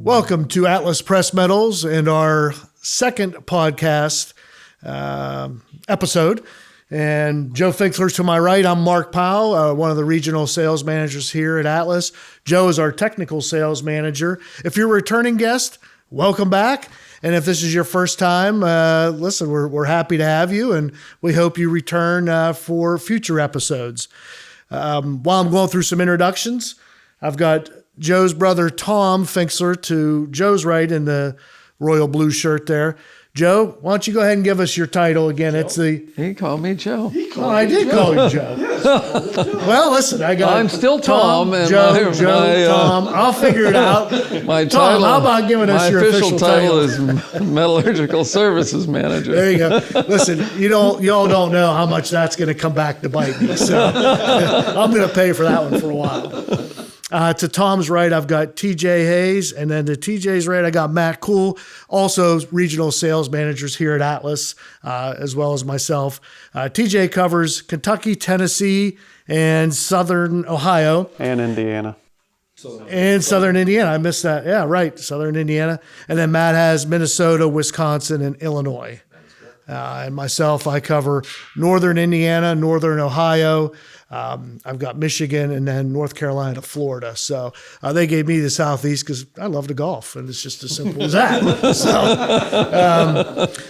Welcome to Atlas Press Metals and our second podcast episode. And Joe Finkler's to my right. I'm Mark Powell, one of the regional sales managers here at Atlas. Joe is our technical sales manager. If you're a returning guest, welcome back. And if this is your first time, listen, we're happy to have you, and we hope you return for future episodes. While I'm going through some introductions, I've got Joe's brother, Tom Finkler, to Joe's right in the royal blue shirt there. Joe, why don't you go ahead and give us your title again? Joe? He called me Joe. I did call you Joe. Well, listen, I'm still Tom. And Joe, Tom. I'll figure it out. My Tom, title, how about giving us your official title? is Metallurgical Services Manager. There you go. Listen, y'all don't know how much that's going to come back to bite me. So I'm going to pay for that one for a while. To Tom's right, I've got TJ Hayes, and then to TJ's right, I got Matt Cool, also regional sales managers here at Atlas, as well as myself. TJ covers Kentucky, Tennessee, and Southern Ohio. And Indiana. And Southern Indiana. I missed that. Yeah, right. Southern Indiana. And then Matt has Minnesota, Wisconsin, and Illinois. And myself, I cover Northern Indiana, Northern Ohio. I've got Michigan, and then North Carolina, Florida. So they gave me the Southeast because I love to golf, and it's just as simple as that.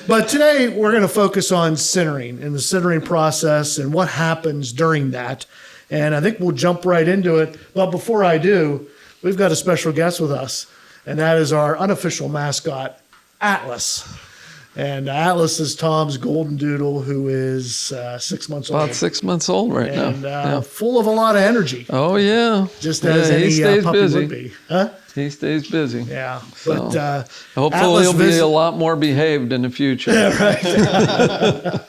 But today we're going to focus on sintering and the sintering process and what happens during that. And I think we'll jump right into it. But before I do, we've got a special guest with us, and that is our unofficial mascot, Atlas. And Atlas is Tom's golden doodle, who is 6 months old. About 6 months old right now. And full of a lot of energy. Oh, yeah. Just as any puppy would be. Huh? He stays busy. Yeah. So, but hopefully he'll be a lot more behaved in the future. Yeah, right.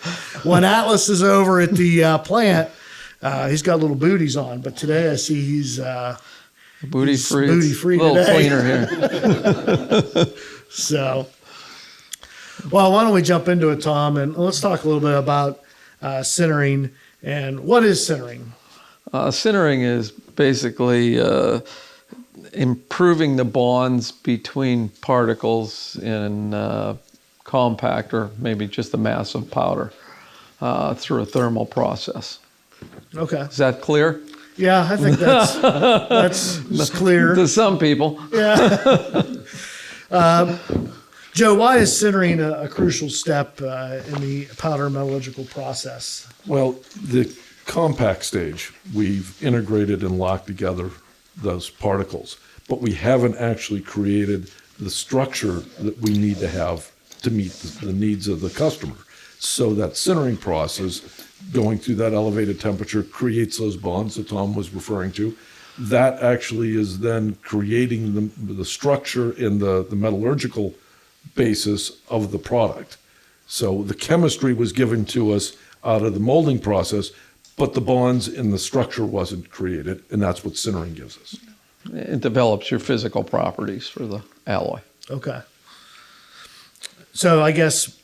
When Atlas is over at the plant, he's got little booties on. But today I see he's booty free. Booty free a little today. cleaner here. So... Well, why don't we jump into it, Tom, and let's talk a little bit about sintering. And what is sintering? Sintering is basically improving the bonds between particles in compact or maybe just a mass of powder through a thermal process. Okay. Is that clear? Yeah, I think that's clear. To some people. Yeah. Joe, why is sintering a crucial step in the powder metallurgical process? Well, the compact stage, we've integrated and locked together those particles, but we haven't actually created the structure that we need to have to meet the needs of the customer. So that sintering process, going through that elevated temperature, creates those bonds that Tom was referring to. That actually is then creating the structure in the metallurgical basis of the product. So the chemistry was given to us out of the molding process, but the bonds in the structure wasn't created, and that's what sintering gives us. It develops your physical properties for the alloy. Okay. So I guess,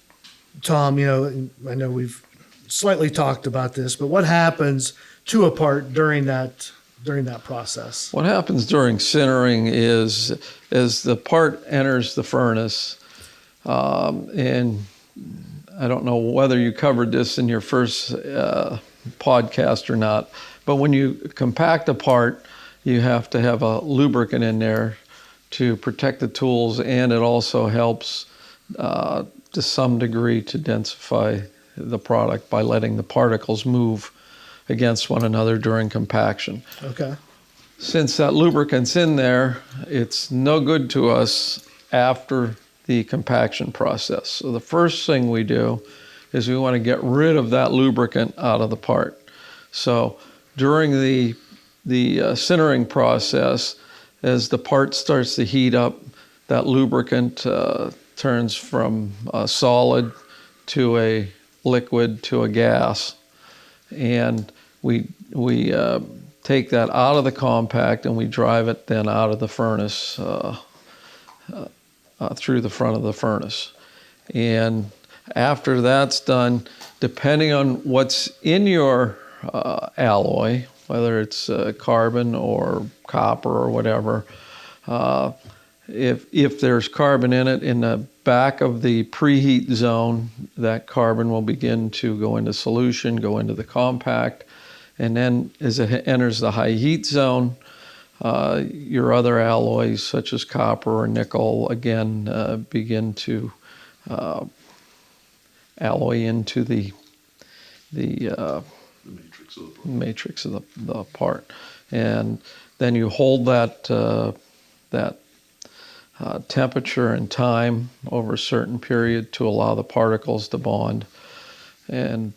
Tom, I know we've slightly talked about this, but what happens to a part during that process? What happens during sintering is as the part enters the furnace, and I don't know whether you covered this in your first podcast or not, but when you compact a part, you have to have a lubricant in there to protect the tools, and it also helps to some degree to densify the product by letting the particles move against one another during compaction. Okay. Since that lubricant's in there, it's no good to us after the compaction process. So the first thing we do is we want to get rid of that lubricant out of the part. So during the sintering process, as the part starts to heat up, that lubricant turns from a solid to a liquid to a gas, and we take that out of the compact and we drive it then out of the furnace through the front of the furnace. And after that's done, depending on what's in your alloy, whether it's carbon or copper or whatever, if there's carbon in it, in the back of the preheat zone, that carbon will begin to go into solution, go into the compact, and then as it enters the high heat zone, your other alloys such as copper or nickel again begin to alloy into the matrix of the part, and then you hold that temperature and time over a certain period to allow the particles to bond, and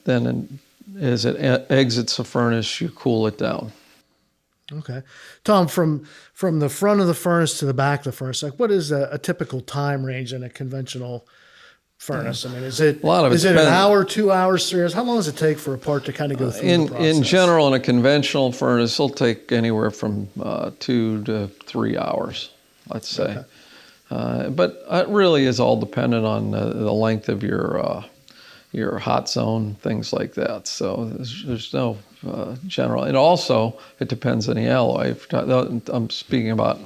then as it exits the furnace, you cool it down. Okay. Tom, from the front of the furnace to the back of the furnace, like what is a typical time range in a conventional furnace? I mean, is it an hour, 2 hours, 3 hours? How long does it take for a part to kind of go through the process? In general, in a conventional furnace, it'll take anywhere from 2 to 3 hours, let's say. Okay. But it really is all dependent on the length of your hot zone, things like that. So there's no general. And also, it depends on the alloy. I'm speaking about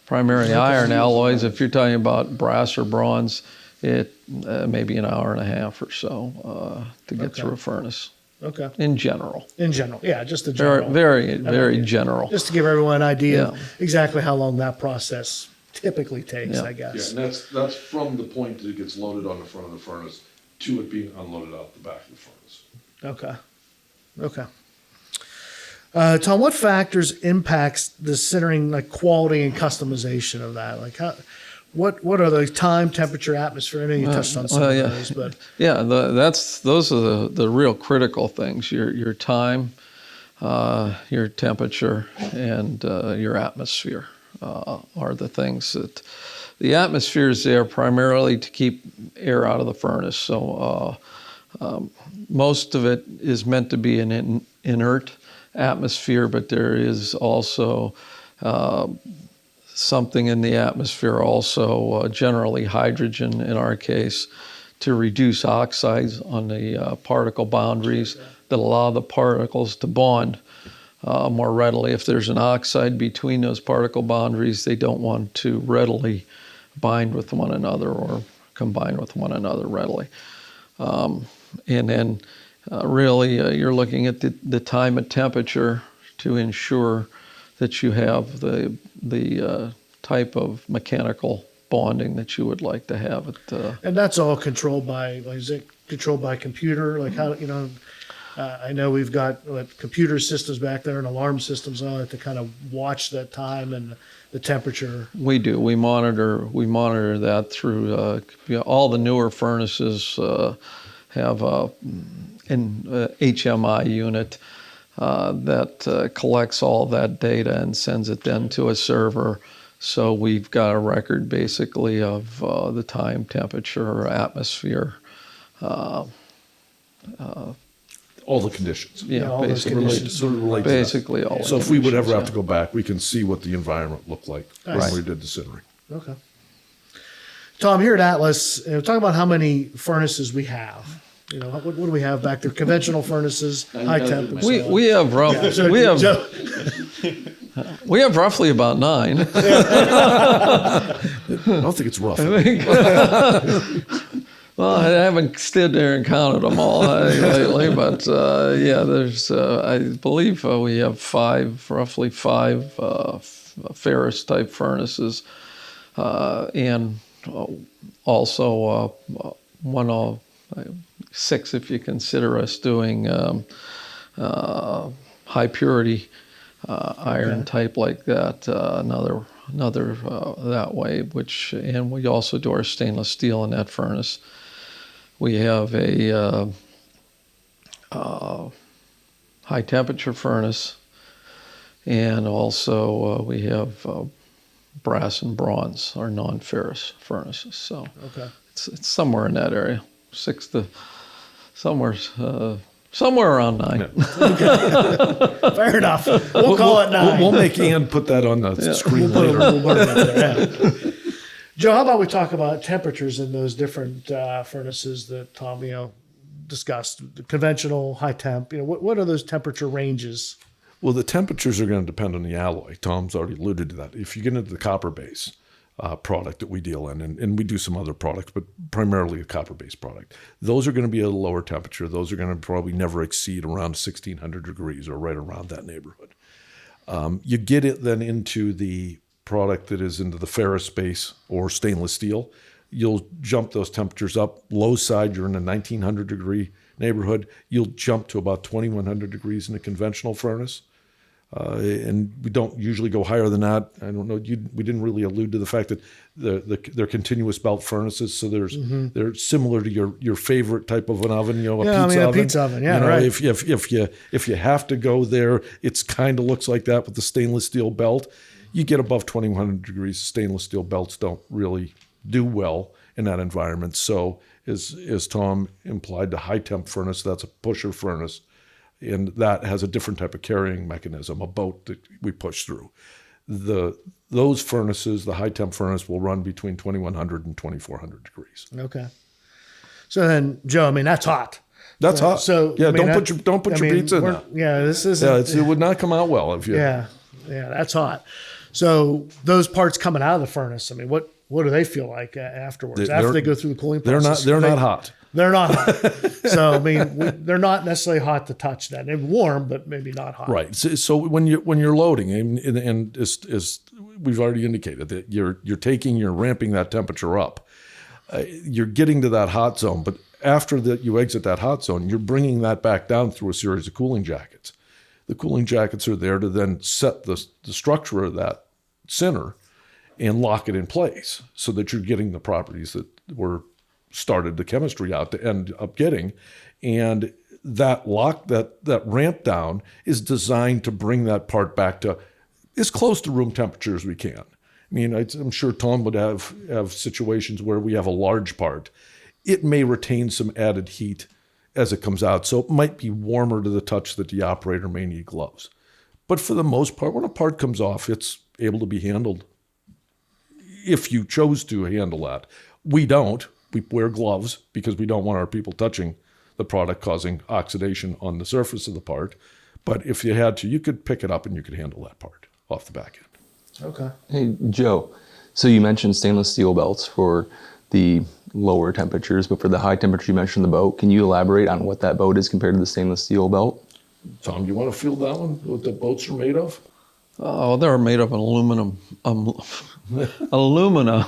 primarily iron alloys. If you're talking about brass or bronze, it may be an hour and a half or so to get through a furnace. Okay. In general. Yeah, just the general. Very general. Just to give everyone an idea of exactly how long that process typically takes, I guess. Yeah, and that's from the point that it gets loaded on the front of the furnace to it being unloaded out the back of the furnace. Okay. Tom, what factors impacts the sintering, like quality and customization of that? Like what are the time, temperature, atmosphere? I know you touched on some of those, but those are the real critical things. Your time, your temperature, and your atmosphere are the things that. The atmosphere is there primarily to keep air out of the furnace. So most of it is meant to be an inert atmosphere, but there is also something in the atmosphere, also generally hydrogen in our case, to reduce oxides on the particle boundaries that allow the particles to bond more readily. If there's an oxide between those particle boundaries, they don't want to readily bind with one another or combine with one another readily. And then really you're looking at the time and temperature to ensure that you have the type of mechanical bonding that you would like to have. And that's all controlled by, like, is it controlled by computer? Like how, I know we've got computer systems back there and alarm systems on it to kind of watch that time and the temperature. We do. We monitor that through all the newer furnaces have an HMI unit that collects all that data and sends it then to a server. So we've got a record basically of the time, temperature, atmosphere. All the conditions. Yeah, all those conditions. Basically all. So if we would ever have to go back, we can see what the environment looked like when we did the sintering. Okay. Tom, here at Atlas, talk about how many furnaces we have. What do we have back there? Conventional furnaces, high temp. And so on. We have we have roughly about 9. I don't think it's rough. Well, I haven't stood there and counted them all lately, but there's I believe we have roughly five ferrous type furnaces, and also 6 if you consider us doing high purity iron type like that. Another that way, and we also do our stainless steel in that furnace. We have a high temperature furnace, and also we have brass and bronze, our non-ferrous furnaces. So it's somewhere in that area, 6 to somewhere around 9. Okay. Fair enough. We'll call it 9. We'll make Ann put that on the screen later. We'll put it there. Joe, how about we talk about temperatures in those different furnaces that Tom, discussed? The conventional, high temp. What are those temperature ranges? Well, the temperatures are going to depend on the alloy. Tom's already alluded to that. If you get into the copper base, product that we deal in, and we do some other products, but primarily a copper-based product. Those are going to be at a lower temperature. Those are going to probably never exceed around 1,600 degrees or right around that neighborhood. You get it then into the product that is into the ferrous space or stainless steel. You'll jump those temperatures up. Low side, you're in a 1,900 degree neighborhood. You'll jump to about 2,100 degrees in a conventional furnace. And we don't usually go higher than that. I don't know. We didn't really allude to the fact that they're continuous belt furnaces, so they're similar to your favorite type of an oven. You know, a pizza oven. Yeah, you know, right. If you have to go there, it's kind of looks like that with the stainless steel belt. You get above 2,100 degrees. Stainless steel belts don't really do well in that environment. So, as Tom implied, the high temp furnace, that's a pusher furnace. And that has a different type of carrying mechanism, a boat that we push through. Those furnaces, the high temp furnace, will run between 2,100 and 2,400 degrees. Okay. So then, Joe, I mean, that's hot. That's hot. So yeah, I mean, don't put your pizza in that. Yeah, this is. Yeah, it would not come out well if you. Yeah, that's hot. So those parts coming out of the furnace, I mean, what do they feel like afterwards? After they go through the cooling process, they're not hot. They're not hot. So I mean, they're not necessarily hot to touch. Then they're warm, but maybe not hot. Right. So when you're loading, and as we've already indicated that you're ramping that temperature up, you're getting to that hot zone. But after that, you exit that hot zone, you're bringing that back down through a series of cooling jackets. The cooling jackets are there to then set the structure of that sinter and lock it in place so that you're getting the properties that were started the chemistry out to end up getting. And that ramp down is designed to bring that part back to as close to room temperature as we can. I mean, I'm sure Tom would have situations where we have a large part. It may retain some added heat as it comes out, so it might be warmer to the touch that the operator may need gloves. But for the most part, when a part comes off, it's able to be handled if you chose to handle that. We don't. We wear gloves because we don't want our people touching the product, causing oxidation on the surface of the part. But if you had to, you could pick it up and you could handle that part off the back end. Okay. Hey, Joe, so you mentioned stainless steel belts for the lower temperatures, but for the high temperature, you mentioned the boat. Can you elaborate on what that boat is compared to the stainless steel belt? Tom, do you want to field that one, what the boats are made of? Oh, they're made of aluminum, alumina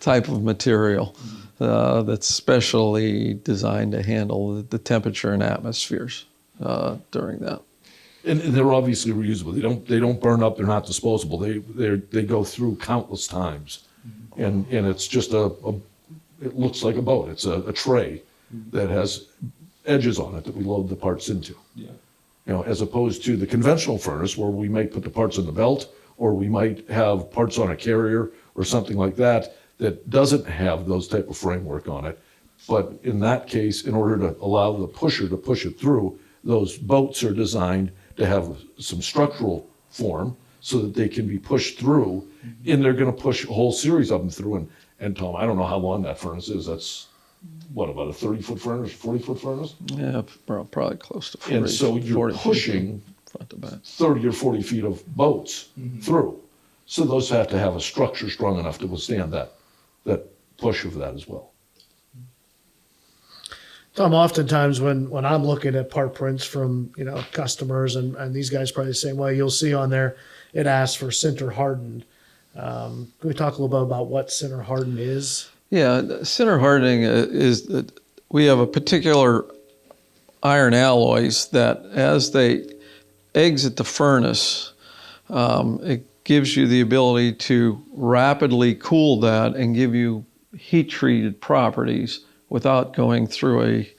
type of material that's specially designed to handle the temperature and atmospheres during that. And they're obviously reusable. They don't burn up. They're not disposable. They go through countless times, and it's just it looks like a boat. It's a tray that has edges on it that we load the parts into. Yeah. You know, as opposed to the conventional furnace where we might put the parts in the belt, or we might have parts on a carrier or something like that doesn't have those type of framework on it. But in that case, in order to allow the pusher to push it through, those boats are designed to have some structural form so that they can be pushed through, and they're going to push a whole series of them through. And Tom, I don't know how long that furnace is. That's what, about a 30-foot furnace, 40-foot furnace? Yeah, probably close to 40. And so you're pushing front to back 30 or 40 feet of boats through. So those have to have a structure strong enough to withstand that push of that as well. Tom, oftentimes when I'm looking at part prints from customers, and these guys probably the same way, you'll see on there it asks for sinter hardened. Can we talk a little bit about what sinter hardened is? Yeah, sinter hardening is that we have a particular iron alloys that as they exit the furnace, it gives you the ability to rapidly cool that and give you heat-treated properties without going through a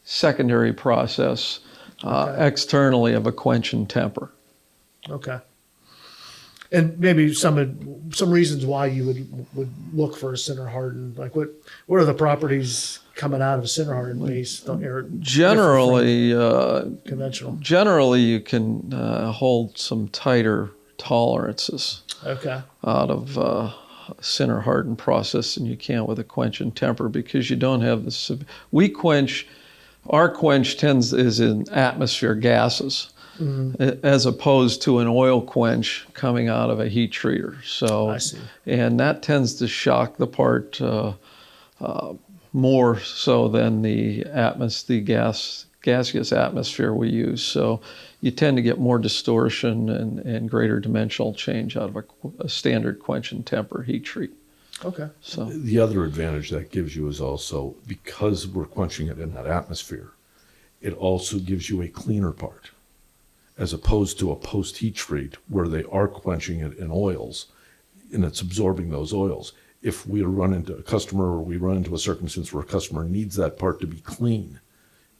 secondary process externally of a quench and temper. Okay. And maybe some reasons why you would look for a sinter hardened. Like what are the properties coming out of a sinter hardened base? Generally, conventional. Generally, you can hold some tighter tolerances out of a sinter hardened process than you can with a quench and temper, because you don't have the. Our quench is in atmosphere gases. as opposed to an oil quench coming out of a heat treater. So, I see. And that tends to shock the part more so than the gaseous atmosphere we use. So you tend to get more distortion and greater dimensional change out of a standard quench and temper heat treat. Okay. So The other advantage that gives you is also, because we're quenching it in that atmosphere, it also gives you a cleaner part, as opposed to a post-heat treat where they are quenching it in oils and it's absorbing those oils. If we run into a customer or we run into a circumstance where a customer needs that part to be clean,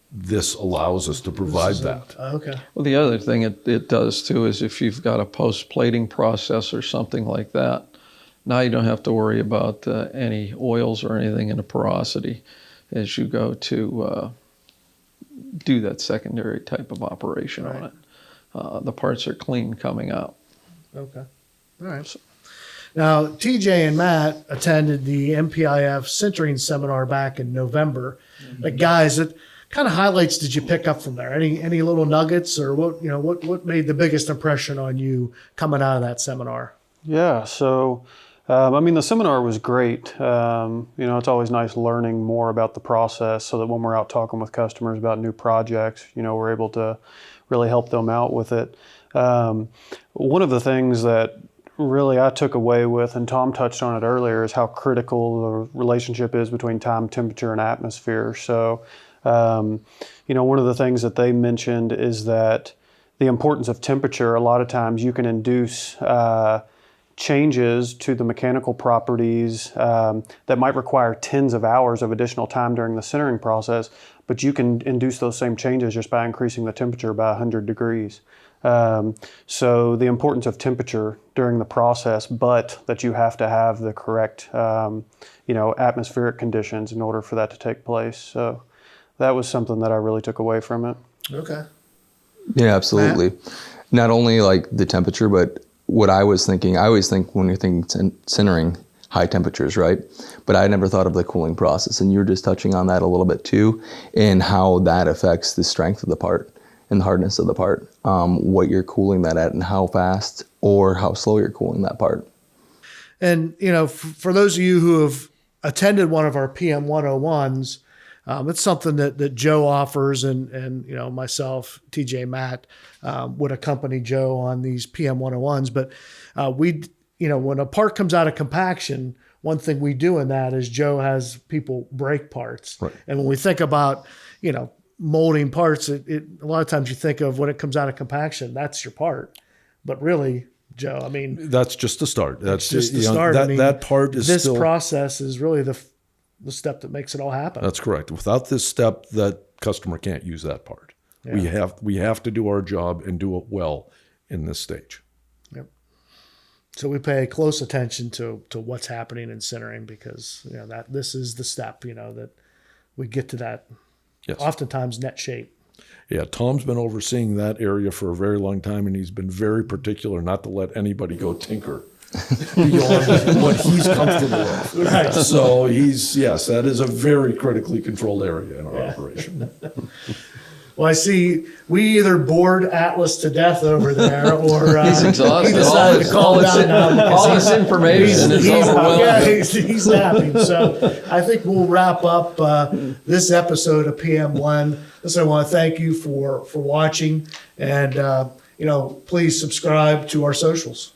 this allows us to provide that. Okay. well, the other thing it does too is if you've got a post-plating process or something like that, now you don't have to worry about any oils or anything in the porosity as you go to do that secondary type of operation on it. The parts are clean coming out. Okay. All right. Now, TJ and Matt attended the MPIF Sintering seminar back in November. Like, guys, what kind of highlights did you pick up from there? Any little nuggets, or what made the biggest impression on you coming out of that seminar? Yeah, so the seminar was great. It's always nice learning more about the process so that when we're out talking with customers about new projects, we're able to really help them out with it. One of the things that really I took away with, and Tom touched on it earlier, is how critical the relationship is between time, temperature, and atmosphere. So, one of the things that they mentioned is that the importance of temperature. A lot of times you can induce changes to the mechanical properties that might require tens of hours of additional time during the sintering process, but you can induce those same changes just by increasing the temperature by 100 degrees. So the importance of temperature during the process, but that you have to have the correct, atmospheric conditions in order for that to take place. So that was something that I really took away from it. Okay. Yeah, absolutely. Not only like the temperature, but what I always think when you're thinking sintering, high temperatures, right? But I never thought of the cooling process, and you're just touching on that a little bit too, and how that affects the strength of the part and the hardness of the part, what you're cooling that at and how fast or how slow you're cooling that part. And, for those of you who have attended one of our PM 101s, it's something that Joe offers, and myself, TJ, Matt would accompany Joe on these PM 101s. But when a part comes out of compaction, one thing we do in that is Joe has people break parts. Right. And when we think about, molding parts, a lot of times you think of when it comes out of compaction, that's your part. But really, Joe, That's just the start. That's just the start. That part is this still. process is really the step that makes it all happen. That's correct. Without this step, that customer can't use that part. Yeah. We have to do our job and do it well in this stage. Yep. So we pay close attention to what's happening in sintering, because that this is the step that we get to that. Yes. Oftentimes net shape. Yeah, Tom's been overseeing that area for a very long time, and he's been very particular not to let anybody go tinker beyond what he's comfortable with. Right. So that is a very critically controlled area in our operation. Well, I see we either bored Atlas to death over there, or He's exhausted. he decided to calm down now because all this information is overwhelming. Yeah, he's napping. So I think we'll wrap up this episode of PM1. So I want to thank you for watching, and please subscribe to our socials.